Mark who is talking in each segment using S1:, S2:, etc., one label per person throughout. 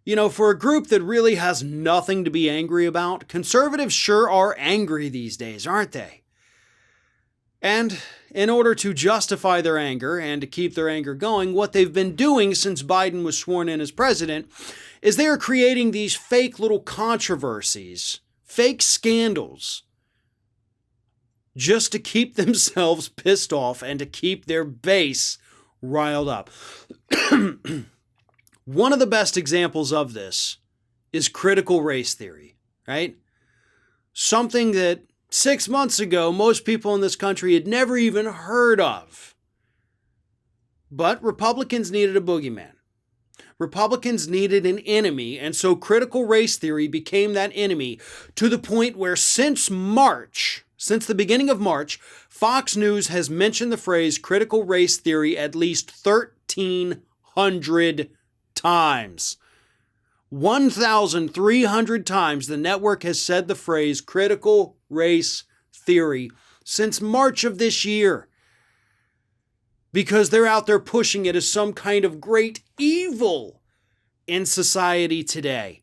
S1: You know, for a group that really has nothing to be angry about, conservatives sure are angry these days, aren't they? And in order to justify their anger and to keep their anger going, what they've been doing since Biden was sworn in as president is they are creating these fake little controversies, fake scandals, just to keep themselves pissed off and to keep their base riled up. One of the best examples of this is critical race theory, right? Something that 6 months ago, most people in this country had never even heard of. But Republicans needed a boogeyman. Republicans needed an enemy, and so critical race theory became that enemy to the point where since the beginning of March, Fox News has mentioned the phrase critical race theory at least 1,300 times. 1,300 times the network has said the phrase critical race theory since March of this year, because they're out there pushing it as some kind of great evil in society today.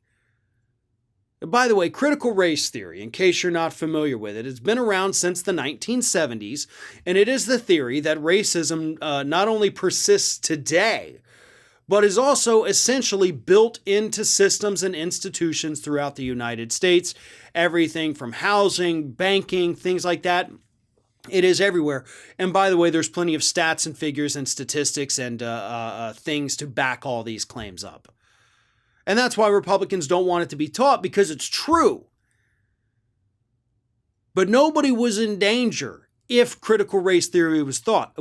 S1: By the way, critical race theory, in case you're not familiar with it, has been around since the 1970s, and it is the theory that racism not only persists today, but is also essentially built into systems and institutions throughout the United States. Everything from housing, banking, things like that. It is everywhere. And by the way, there's plenty of stats and figures and statistics and things to back all these claims up. And that's why Republicans don't want it to be taught, because it's true. But nobody was in danger if critical race theory was taught.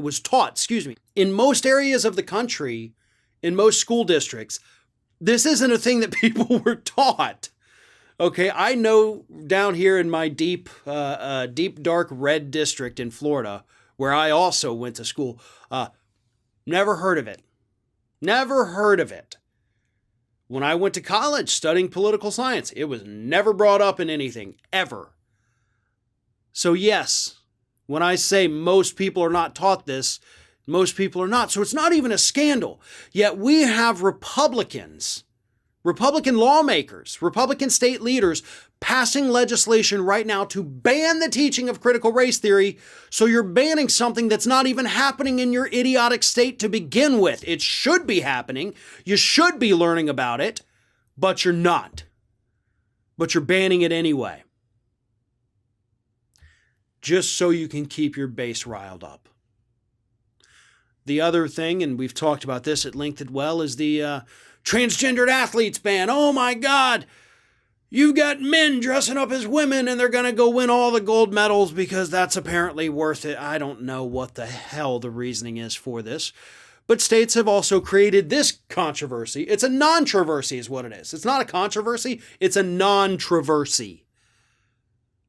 S1: In most areas of the country, in most school districts, this isn't a thing that people were taught. Okay, I know down here in my deep, dark red district in Florida, where I also went to school, never heard of it. Never heard of it. When I went to college studying political science, it was never brought up in anything, ever. So yes, when I say most people are not taught this, most people are not. So it's not even a scandal. Yet we have Republican lawmakers, Republican state leaders passing legislation right now to ban the teaching of critical race theory. So you're banning something that's not even happening in your idiotic state to begin with. It should be happening. You should be learning about it, but you're not. But you're banning it anyway. Just so you can keep your base riled up. The other thing, and we've talked about this at length as well, is the transgendered athletes ban. Oh my God, you've got men dressing up as women and they're going to go win all the gold medals because that's apparently worth it. I don't know what the hell the reasoning is for this. But states have also created this controversy. It's a non-traversy is what it is. It's not a controversy, it's a non-traversy.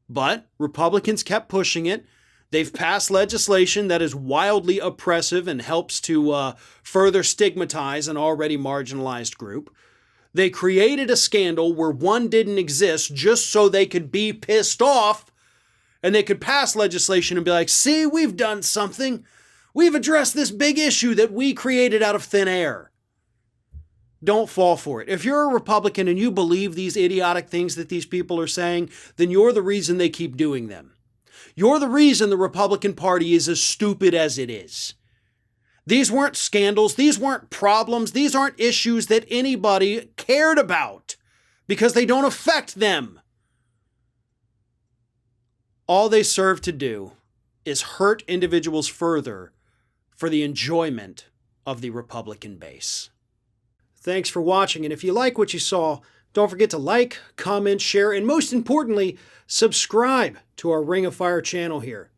S1: But Republicans kept pushing it. They've passed legislation that is wildly oppressive and helps to further stigmatize an already marginalized group. They created a scandal where one didn't exist just so they could be pissed off and they could pass legislation and be like, see, we've done something. We've addressed this big issue that we created out of thin air. Don't fall for it. If you're a Republican and you believe these idiotic things that these people are saying, then you're the reason they keep doing them. You're the reason the Republican Party is as stupid as it is. These weren't scandals. These weren't problems. These aren't issues that anybody cared about because they don't affect them. All they serve to do is hurt individuals further for the enjoyment of the Republican base. Thanks for watching, and if you like what you saw, don't forget to like, comment, share, and most importantly, subscribe to our Ring of Fire channel here.